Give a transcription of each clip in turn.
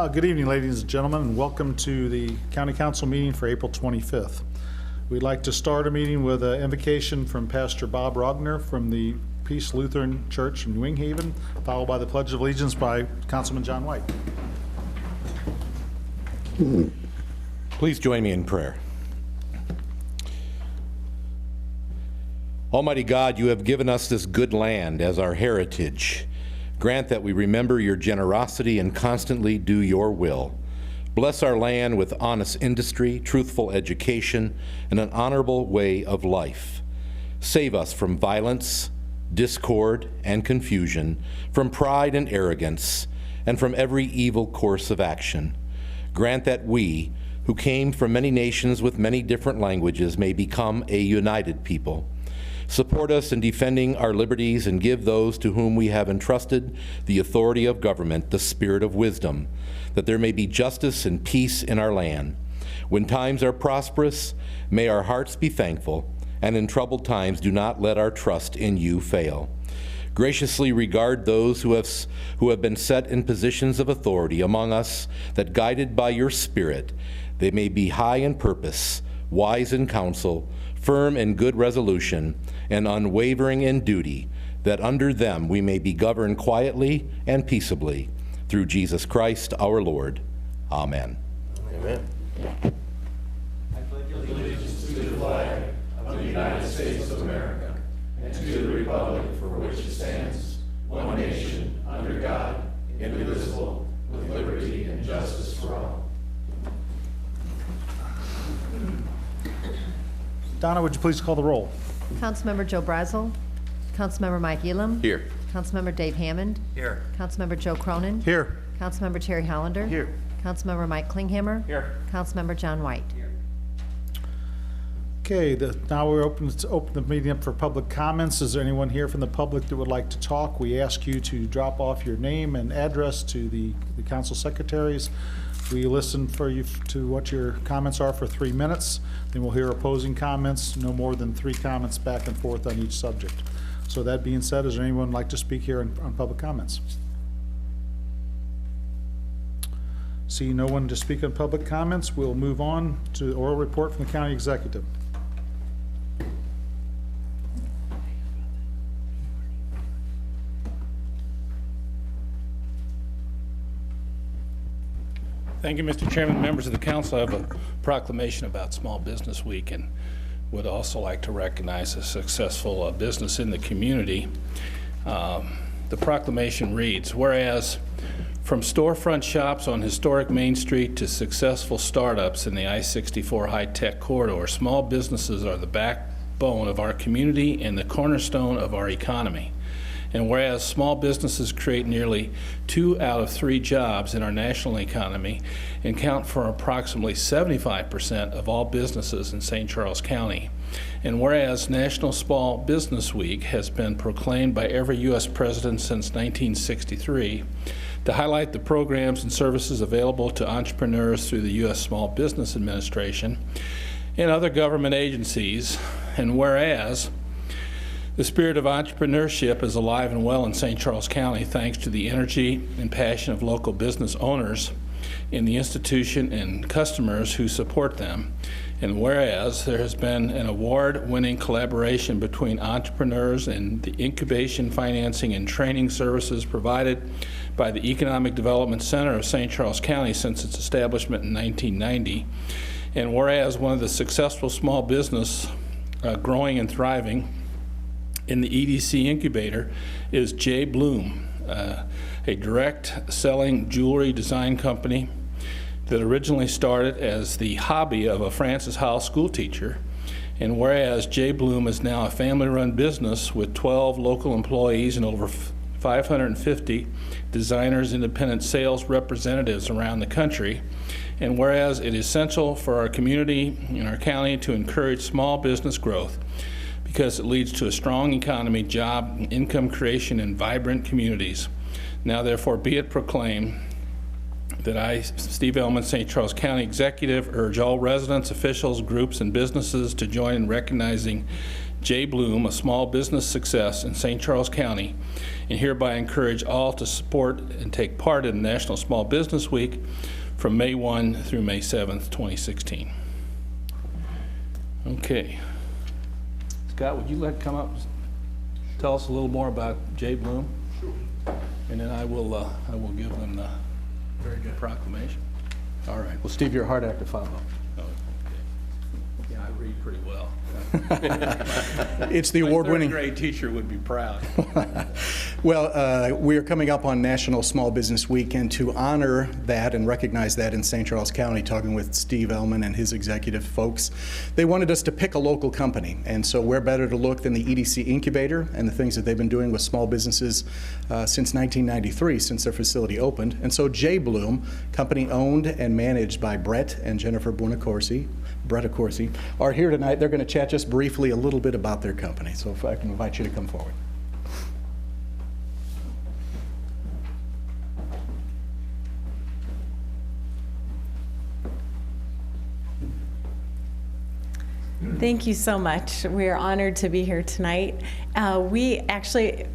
Good evening, ladies and gentlemen, and welcome to the County Council meeting for April 25th. We'd like to start a meeting with an invocation from Pastor Bob Rogner from the Peace Lutheran Church in New Haven, followed by the Pledge of Allegiance by Councilman John White. Please join me in prayer. Almighty God, you have given us this good land as our heritage. Grant that we remember your generosity and constantly do your will. Bless our land with honest industry, truthful education, and an honorable way of life. Save us from violence, discord, and confusion, from pride and arrogance, and from every evil course of action. Grant that we, who came from many nations with many different languages, may become a united people. Support us in defending our liberties and give those to whom we have entrusted the authority of government the spirit of wisdom, that there may be justice and peace in our land. When times are prosperous, may our hearts be thankful, and in troubled times do not let our trust in you fail. Graciously regard those who have been set in positions of authority among us, that guided by your Spirit, they may be high in purpose, wise in counsel, firm in good resolution, and unwavering in duty, that under them we may be governed quietly and peaceably. Through Jesus Christ our Lord. Amen. Amen. I pledge allegiance to the flag of the United States of America and to the republic for which it stands, one nation, under God, indivisible, with liberty and justice for all. Donna, would you please call the roll? Councilmember Joe Brazel. Councilmember Mike Elam. Here. Councilmember Dave Hammond. Here. Councilmember Joe Cronin. Here. Councilmember Terry Hollander. Here. Councilmember Mike Klinghammer. Here. Councilmember John White. Okay, now we're open the meeting up for public comments. Is there anyone here from the public that would like to talk? We ask you to drop off your name and address to the council secretaries. We listen for you to what your comments are for 3 minutes. Then we'll hear opposing comments, no more than 3 comments back and forth on each subject. So that being said, is there anyone who'd like to speak here on public comments? See no one to speak on public comments, we'll move on to the oral report from the county executive. Thank you, Mr. Chairman. Members of the council, I have a proclamation about Small Business Week and would also like to recognize a successful business in the community. The proclamation reads, whereas from storefront shops on historic Main Street to successful startups in the I-64 high-tech corridor, small businesses are the backbone of our community and the cornerstone of our economy. And whereas small businesses create nearly 2 out of 3 jobs in our national economy and count for approximately 75% of all businesses in St. Charles County. And whereas National Small Business Week has been proclaimed by every U.S. president since 1963 to highlight the programs and services available to entrepreneurs through the U.S. Small Business Administration and other government agencies. And whereas the spirit of entrepreneurship is alive and well in St. Charles County thanks to the energy and passion of local business owners in the institution and customers who support them. And whereas there has been an award-winning collaboration between entrepreneurs and the incubation, financing, and training services provided by the Economic Development Center of St. Charles County since its establishment in 1990. And whereas one of the successful small business growing and thriving in the EDC incubator is J. Bloom, a direct selling jewelry design company that originally started as the hobby of a Francis Howell school teacher. And whereas J. Bloom is now a family-run business with 12 local employees and over 550 designers, independent sales representatives around the country. And whereas it is essential for our community and our county to encourage small business growth, because it leads to a strong economy, job, income creation, and vibrant communities. Now therefore be it proclaimed that I, Steve Ellman, St. Charles County Executive, urge all residents, officials, groups, and businesses to join in recognizing J. Bloom, a small business success in St. Charles County, and hereby encourage all to support and take part in National Small Business Week from May 1 through May 7th, 2016. Okay. Scott, would you like to come up, tell us a little more about J. Bloom? Sure. And then I will give them the proclamation. All right. Well, Steve, you're a hard act to follow. Oh, okay. Yeah, I read pretty well. It's the award-winning. My third grade teacher would be proud. Well, we are coming up on National Small Business Week, and to honor that and recognize that in St. Charles County, talking with Steve Ellman and his executive folks, they wanted us to pick a local company. And so where better to look than the EDC Incubator and the things that they've been doing with small businesses since 1993, since their facility opened. And so J. Bloom, company owned and managed by Brett and Jennifer Buonacorsi, are here tonight. They're going to chat just briefly a little bit about their company. So if I can invite you to come forward. Thank you so much. We are honored to be here tonight. We actually,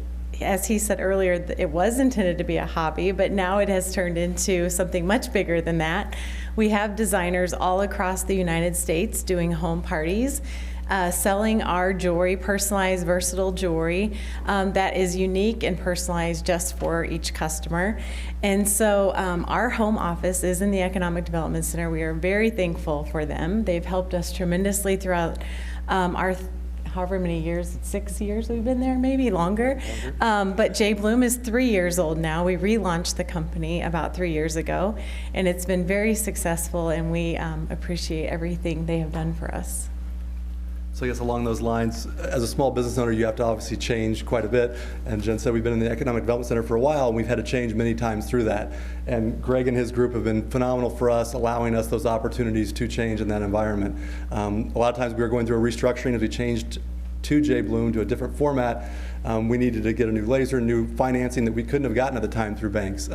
as he said earlier, it was intended to be a hobby, but now it has turned into something much bigger than that. We have designers all across the United States doing home parties, selling our jewelry, personalized, versatile jewelry that is unique and personalized just for each customer. And so our home office is in the Economic Development Center. We are very thankful for them. They've helped us tremendously throughout our however many years, 6 years we've been there, maybe longer. But J. Bloom is 3 years old now. We relaunched the company about 3 years ago, and it's been very successful, and we appreciate everything they have done for us. So I guess along those lines, as a small business owner, you have to obviously change quite a bit. And Jen said we've been in the Economic Development Center for a while, and we've had to change many times through that. And Greg and his group have been phenomenal for us, allowing us those opportunities to change in that environment. A lot of times we were going through a restructuring as we changed to J. Bloom to a different format. We needed to get a new laser, new financing that we couldn't have gotten at the time through banks.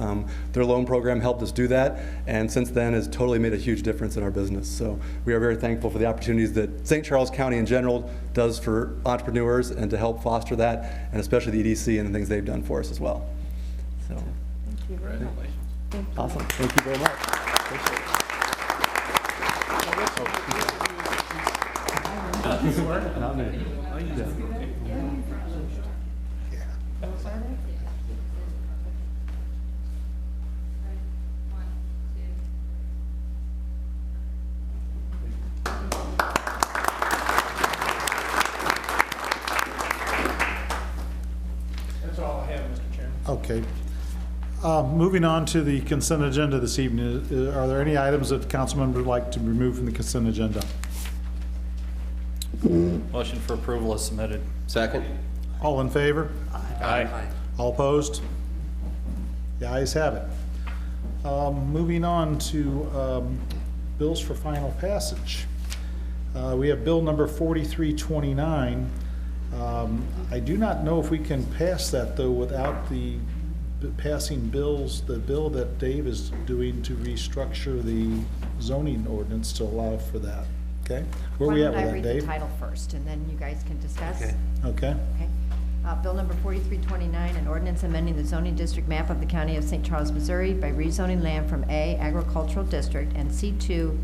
Their loan program helped us do that, and since then has totally made a huge difference in our business. So we are very thankful for the opportunities that St. Charles County in general does for entrepreneurs and to help foster that, and especially the EDC and the things they've done for us as well. So, Thank you very much. awesome. Thank you very much. Appreciate it. Not me. Yeah. That's all I have, Mr. Chairman. Okay. Moving on to the consent agenda this evening, are there any items that the council member would like to remove from the consent agenda? Motion for approval is submitted. Second? All in favor? Aye. All opposed? The ayes have it. Moving on to bills for final passage. We have bill number 4329. I do not know if we can pass that, though, without the passing bills, the bill that Dave is doing to restructure the zoning ordinance to allow for that. Okay? Where are we at with that, Why don't I read the Dave? title first, and then you guys can discuss? Okay. Okay. Okay. Bill number 4329, an ordinance amending the zoning district map of the county of St. Charles, Missouri by rezoning land from A Agricultural District and C2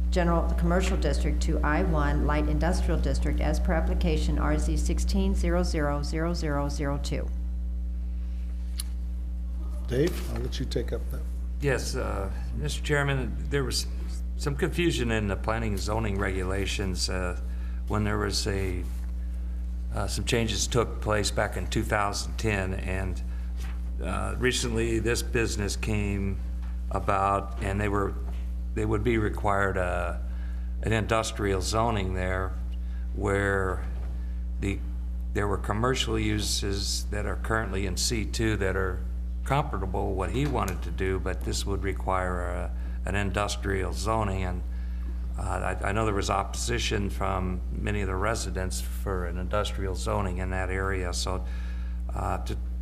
General Commercial District to I1 Light Industrial District as per application RZ 16000002. Dave, I'll let you take up that. Yes, Mr. Chairman, there was some confusion in the planning and zoning regulations when there was some changes took place back in 2010, and recently this business came about, and they would be required an industrial zoning there, where there were commercial uses that are currently in C2 that are comparable what he wanted to do, but this would require an industrial zoning, and I know there was opposition from many of the residents for an industrial zoning in that area. So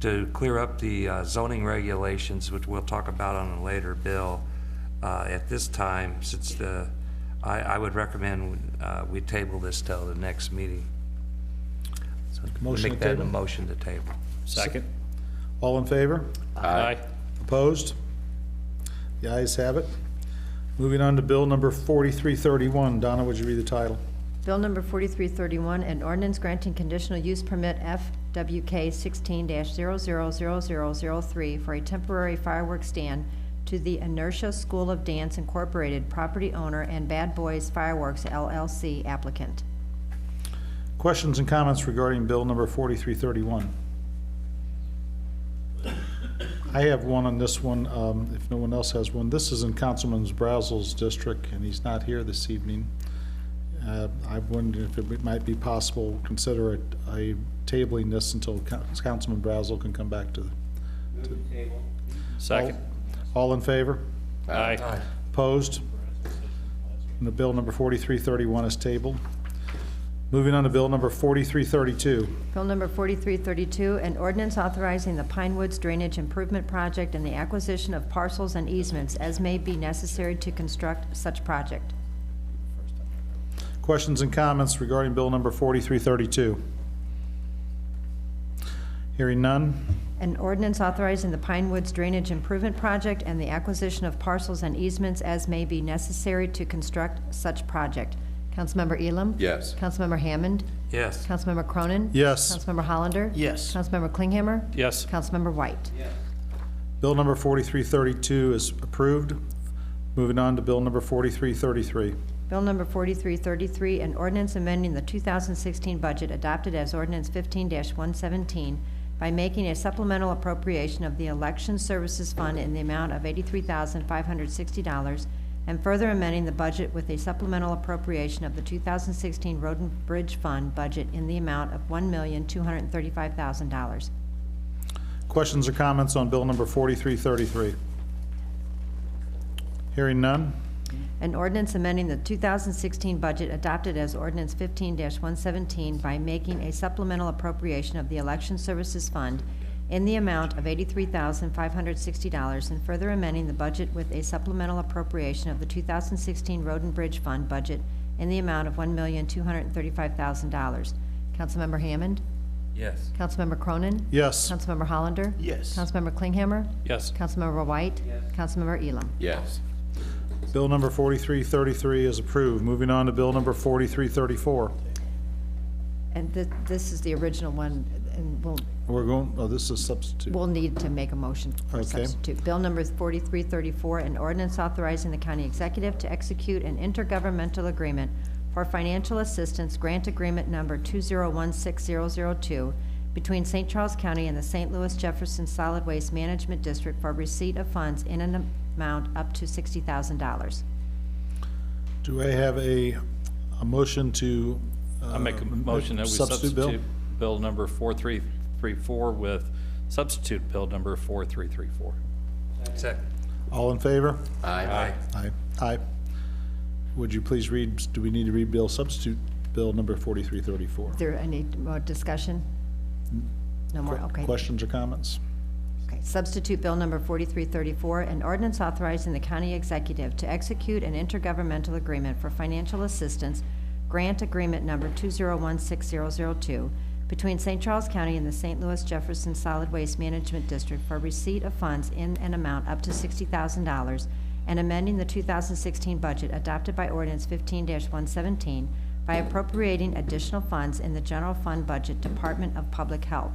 to clear up the zoning regulations, which we'll talk about on a later bill, at this time, since I would recommend we table this till the next meeting. Motion Make to that a table? motion to table. Second. All in favor? Aye. Opposed? The ayes have it. Moving on to Bill number 4331. Donna, would you read the title? Bill number 4331, an ordinance granting conditional use permit FWK 16-000003 for a temporary fireworks stand to the Inertia School of Dance Incorporated property owner and Bad Boys Fireworks LLC applicant. Questions and comments regarding Bill number 4331? I have one on this one, if no one else has one. This is in Councilman Brazel's district, and he's not here this evening. I wondered if it might be possible, consider it a tabling this until Councilman Brazel can come back to the. Second. All in favor? Aye. Opposed? And the bill number 4331 is tabled. Moving on to bill number 4332. Bill number 4332, an ordinance authorizing the Pine Woods Drainage Improvement Project and the acquisition of parcels and easements as may be necessary to construct such project. Questions and comments regarding bill number 4332? Hearing none. An ordinance authorizing the Pine Woods Drainage Improvement Project and the acquisition of parcels and easements as may be necessary to construct such project. Councilmember Elam? Yes. Councilmember Hammond? Yes. Councilmember Cronin? Yes. Councilmember Hollander? Yes. Councilmember Klinghammer? Yes. Councilmember White? Bill number 4332 is approved. Moving on to bill number 4333. Bill number 4333, an ordinance amending the 2016 budget adopted as ordinance 15-117 by making a supplemental appropriation of the Election Services Fund in the amount of $83,560 and further amending the budget with a supplemental appropriation of the 2016 Road and Bridge Fund budget in the amount of $1,235,000. Questions or comments on bill number 4333? Hearing none. An ordinance amending the 2016 budget adopted as ordinance 15-117 by making a supplemental appropriation of the Election Services Fund in the amount of $83,560 and further amending the budget with a supplemental appropriation of the 2016 Road and Bridge Fund budget in the amount of $1,235,000. Councilmember Hammond? Yes. Councilmember Cronin? Yes. Councilmember Hollander? Yes. Councilmember Klinghammer? Yes. Councilmember White? Councilmember Elam? Yes. Bill number 4333 is approved. Moving on to bill number 4334. And this is the original one, and We're going, oh, this is substitute. we'll need to make a motion for a Okay. substitute. Bill number 4334, an ordinance authorizing the county executive to execute an intergovernmental agreement for financial assistance grant agreement number 2016002 between St. Charles County and the St. Louis Jefferson Solid Waste Management District for receipt of funds in an amount up to $60,000. Do I have a motion to? I make a motion that we substitute bill number 4334 with substitute bill number 4334. Second. All in favor? Aye. Aye. Aye. Would you please read, do we need to read substitute bill number 4334? Is there any more discussion? No more, okay. Questions or comments? Okay, substitute bill number 4334, an ordinance authorizing the county executive to execute an intergovernmental agreement for financial assistance, grant agreement number 2016002, between St. Charles County and the St. Louis Jefferson Solid Waste Management District for receipt of funds in an amount up to $60,000, and amending the 2016 budget adopted by ordinance 15-117 by appropriating additional funds in the general fund budget, Department of Public Health.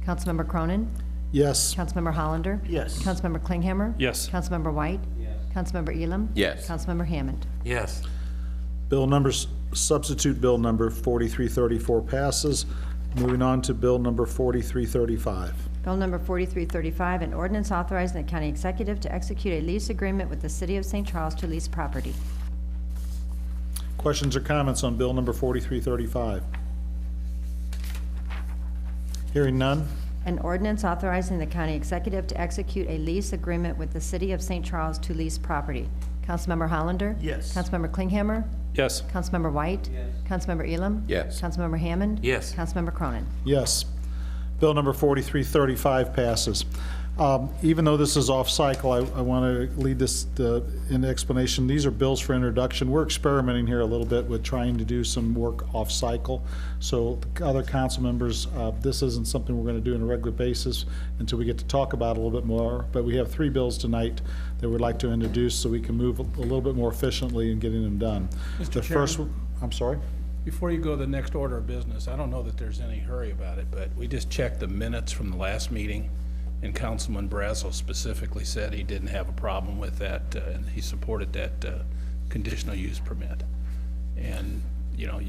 Councilmember Cronin? Yes. Councilmember Hollander? Yes. Councilmember Klinghammer? Yes. Councilmember White? Yes. Councilmember Elam? Yes. Councilmember Hammond? Yes. Bill numbers, substitute bill number 4334 passes. Moving on to bill number 4335. Bill number 4335, an ordinance authorizing the county executive to execute a lease agreement with the city of St. Charles to lease property. Questions or comments on bill number 4335? Hearing none. An ordinance authorizing the county executive to execute a lease agreement with the city of St. Charles to lease property. Councilmember Hollander? Yes. Councilmember Klinghammer? Yes. Councilmember White? Yes. Councilmember Elam? Yes. Councilmember Hammond? Yes. Councilmember Cronin? Yes. Bill number 4335 passes. Even though this is off-cycle, I want to lead this in explanation. These are bills for introduction. We're experimenting here a little bit with trying to do some work off-cycle. So other council members, this isn't something we're going to do on a regular basis until we get to talk about it a little bit more. But we have 3 bills tonight that we'd like to introduce so we can move a little bit more efficiently in getting them done. The first one, I'm sorry? Before you go to the next order of business, I don't know that there's any hurry about it, but we just checked the minutes from the last meeting, and Councilman Brazel specifically said he didn't have a problem with that, and he supported that conditional use permit. And, you know,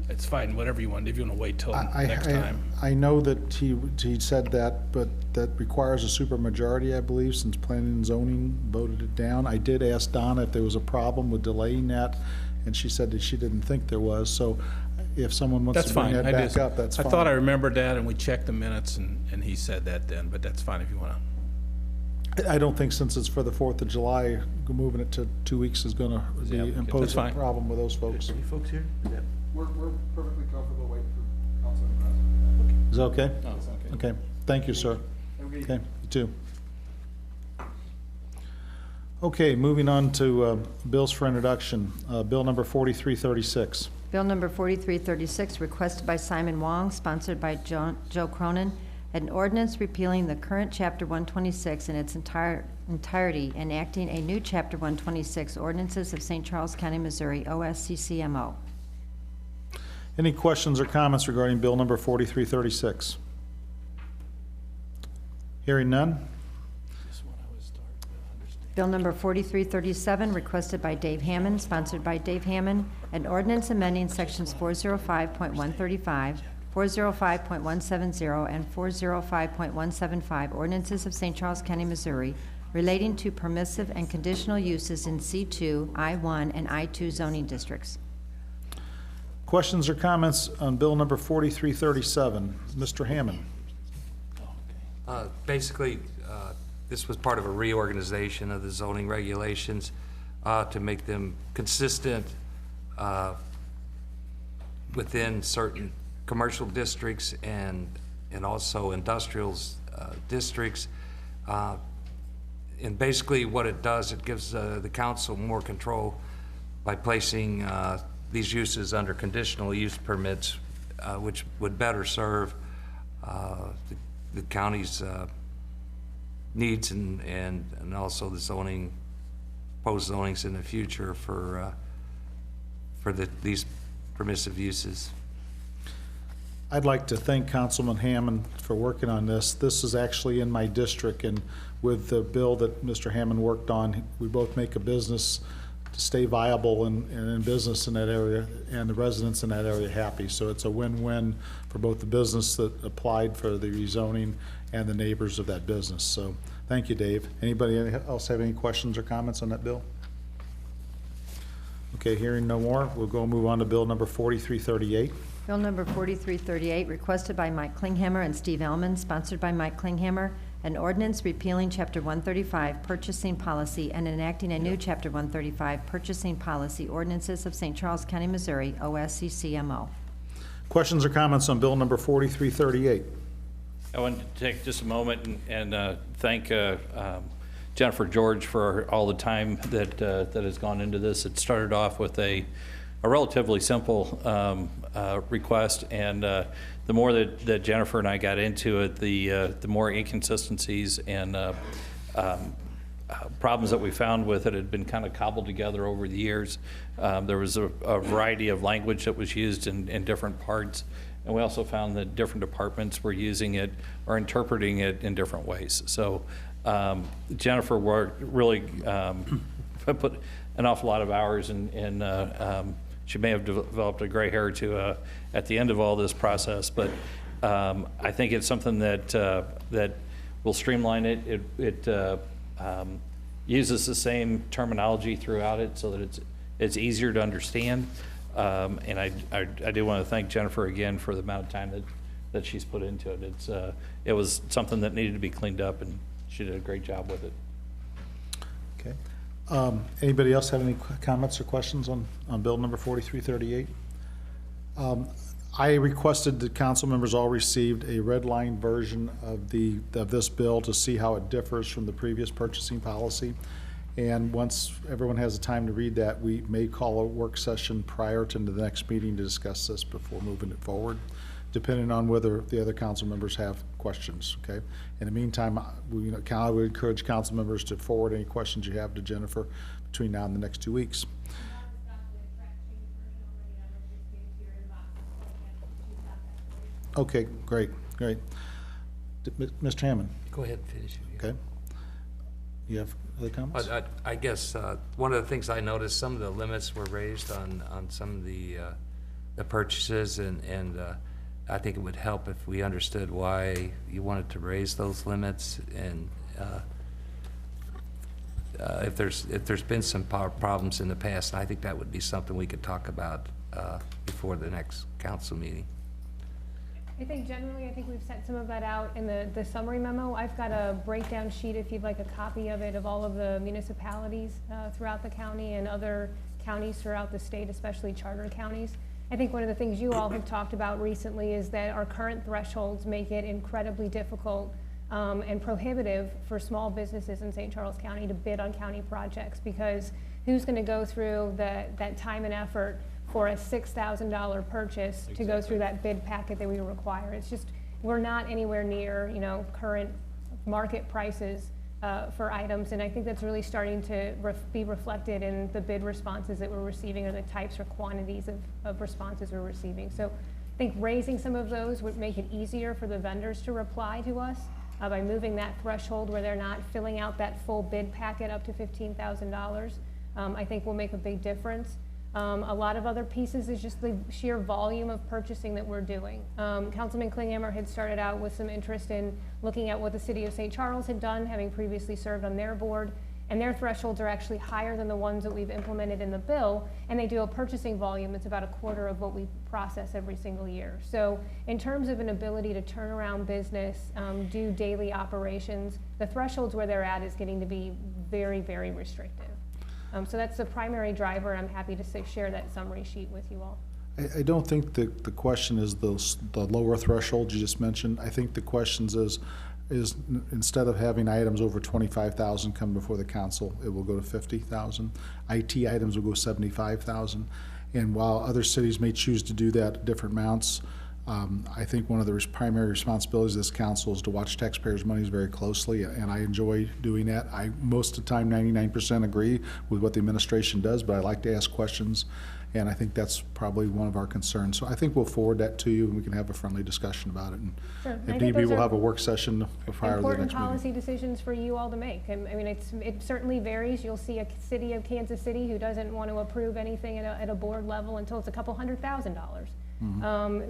it's fine, whatever you want, if you want to wait till next time. I know that he said that, but that requires a supermajority, I believe, since planning and zoning voted it down. I did ask Donna if there was a problem with delaying that, and she said that she didn't think there was. So if someone wants to bring that back up, that's fine. I thought I remembered that, and we checked the minutes, and he said that then, but that's fine if you want to. I don't think since it's for the 4th of July, moving it to 2 weeks is going to impose a problem with those folks. Are you folks here? We're perfectly comfortable waiting for Councilman Brazel. Is that okay? Oh, it's okay. Okay, thank you, sir. Okay, you too. Okay, moving on to bills for introduction. Bill number 4336. Bill number 4336, requested by Simon Wong, sponsored by Joe Cronin, an ordinance repealing the current Chapter 126 in its entirety, enacting a new Chapter 126 ordinances of St. Charles County, Missouri, OSCCMO. Any questions or comments regarding bill number 4336? Hearing none? Bill number 4337, requested by Dave Hammond, sponsored by Dave Hammond, an ordinance amending sections 405.135, 405.170, and 405.175 ordinances of St. Charles County, Missouri, relating to permissive and conditional uses in C2, I1, and I2 zoning districts. Questions or comments on bill number 4337? Mr. Hammond? Basically, this was part of a reorganization of the zoning regulations to make them consistent within certain commercial districts and also industrial districts. And basically what it does, it gives the council more control by placing these uses under conditional use permits, which would better serve the county's needs and also the zoning, proposed zonings in the future for these permissive uses. I'd like to thank Councilman Hammond for working on this. This is actually in my district, and with the bill that Mr. Hammond worked on, we both make a business to stay viable and in business in that area, and the residents in that area happy. So it's a win-win for both the business that applied for the rezoning and the neighbors of that business. So thank you, Dave. Anybody else have any questions or comments on that bill? Okay, hearing no more, we'll go move on to bill number 4338. Bill number 4338, requested by Mike Klinghammer and Steve Ellman, sponsored by Mike Klinghammer, an ordinance repealing Chapter 135 Purchasing Policy and enacting a new Chapter 135 Purchasing Policy ordinances of St. Charles County, Missouri, OSCCMO. Questions or comments on bill number 4338? I want to take just a moment and thank Jennifer George for all the time that has gone into this. It started off with a relatively simple request, and the more that Jennifer and I got into it, the more inconsistencies and problems that we found with it had been kind of cobbled together over the years. There was a variety of language that was used in different parts, and we also found that different departments were using it or interpreting it in different ways. So Jennifer really put an awful lot of hours in she may have developed a gray hair to at the end of all this process, but I think it's something that will streamline it. It uses the same terminology throughout it so that it's easier to understand. And I do want to thank Jennifer again for the amount of time that she's put into it. It was something that needed to be cleaned up, and she did a great job with it. Okay. Anybody else have any comments or questions on bill number 4338? I requested that council members all received a red line version of this bill to see how it differs from the previous purchasing policy. And once everyone has the time to read that, we may call a work session prior to the next meeting to discuss this before moving it forward, depending on whether the other council members have questions, okay? In the meantime, I would encourage council members to forward any questions you have to Jennifer between now and the next 2 weeks. Okay, great. Mr. Hammond, Go ahead and finish. okay? You have other comments? I guess one of the things I noticed, some of the limits were raised on some of the purchases, and I think it would help if we understood why you wanted to raise those limits, and if there's been some problems in the past, I think that would be something we could talk about before the next council meeting. I think generally, I think we've set some of that out in the summary memo. I've got a breakdown sheet, if you'd like a copy of it, of all of the municipalities throughout the county and other counties throughout the state, especially charter counties. I think one of the things you all have talked about recently is that our current thresholds make it incredibly difficult and prohibitive for small businesses in St. Charles County to bid on county projects, because who's going to go through that time and effort for a $6,000 purchase to go through that bid packet that we require? It's just, we're not anywhere near, current market prices for items, and I think that's really starting to be reflected in the bid responses that we're receiving, or the types or quantities of responses we're receiving. So I think raising some of those would make it easier for the vendors to reply to us by moving that threshold where they're not filling out that full bid packet up to $15,000. I think will make a big difference. A lot of other pieces is just the sheer volume of purchasing that we're doing. Councilman Klinghammer had started out with some interest in looking at what the city of St. Charles had done, having previously served on their board, and their thresholds are actually higher than the ones that we've implemented in the bill, and they do a purchasing volume that's about a quarter of what we process every single year. So in terms of an ability to turn around business, do daily operations, the thresholds where they're at is getting to be very, very restrictive. So that's the primary driver. I'm happy to share that summary sheet with you all. I don't think the question is the lower threshold you just mentioned. I think the question is instead of having items over 25,000 come before the council, it will go to 50,000. IT items will go 75,000. And while other cities may choose to do that at different amounts, I think one of the primary responsibilities of this council is to watch taxpayers' monies very closely, and I enjoy doing that. I, most of the time, 99% agree with what the administration does, but I like to ask questions, and I think that's probably one of our concerns. So I think we'll forward that to you, and we can have a friendly discussion about it. And sure. If need be, we'll have a work session prior to the next meeting. Important policy decisions for you all to make. I mean, it certainly varies. You'll see a city of Kansas City who doesn't want to approve anything at a board level until it's a couple $100,000.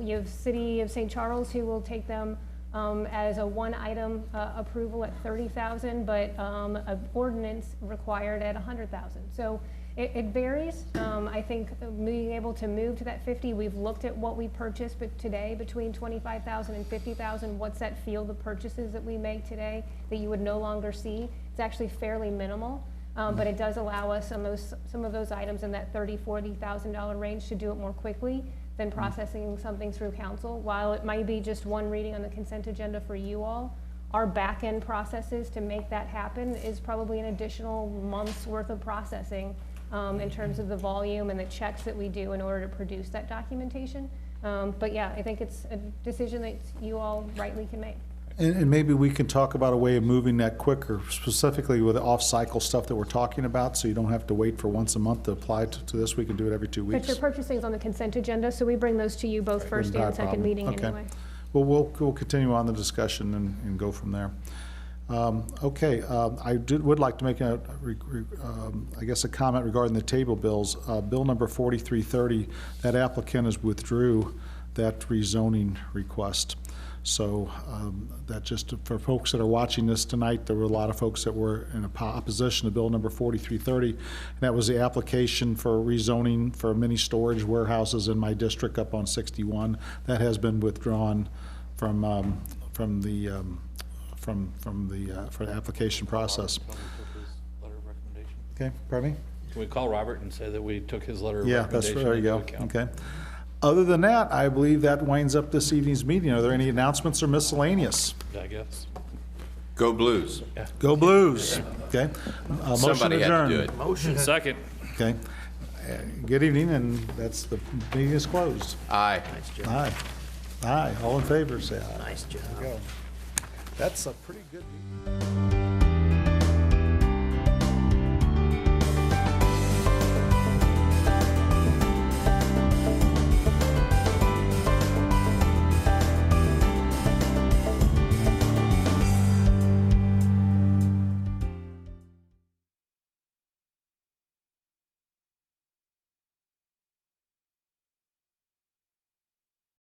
You have City of St. Charles who will take them as a one-item approval at $30,000, but an ordinance required at $100,000. So it varies. I think being able to move to that 50, we've looked at what we purchase today between $25,000 and $50,000. What's that field of purchases that we make today that you would no longer see? It's actually fairly minimal. But it does allow us some of those items in that $30,000, $40,000 range to do it more quickly than processing something through council. While it might be just one reading on the consent agenda for you all, our back-end processes to make that happen is probably an additional month's worth of processing in terms of the volume and the checks that we do in order to produce that documentation. But yeah, I think it's a decision that you all rightly can make. And maybe we can talk about a way of moving that quicker, specifically with the off-cycle stuff that we're talking about, so you don't have to wait for once a month to apply to this. We can do it every 2 weeks. But your purchasing is on the consent agenda, so we bring those to you both first and second meeting anyway. Well, we'll continue on the discussion and go from there. I would like to make I guess a comment regarding the table bills. Bill number 4330, that applicant has withdrew that rezoning request. So that just for folks that are watching this tonight, there were a lot of folks that were in opposition to bill number 4330. And that was the application for rezoning for mini storage warehouses in my district up on 61. That has been withdrawn for the application process. Okay, pardon me? Can we call Robert and say that we took his letter of Yeah, recommendation? there you go. into account? Okay. Other than that, I believe that winds up this evening's meeting. Are there any announcements or miscellaneous? I guess. Go Blues. Go Blues. Okay. Motion Somebody had to do adjourned. it. Motion. Second. Okay. Good evening, and that's, the meeting is closed. Aye. Aye. Aye. All in favor, say aye. Nice job. There you go. That's a pretty good meeting.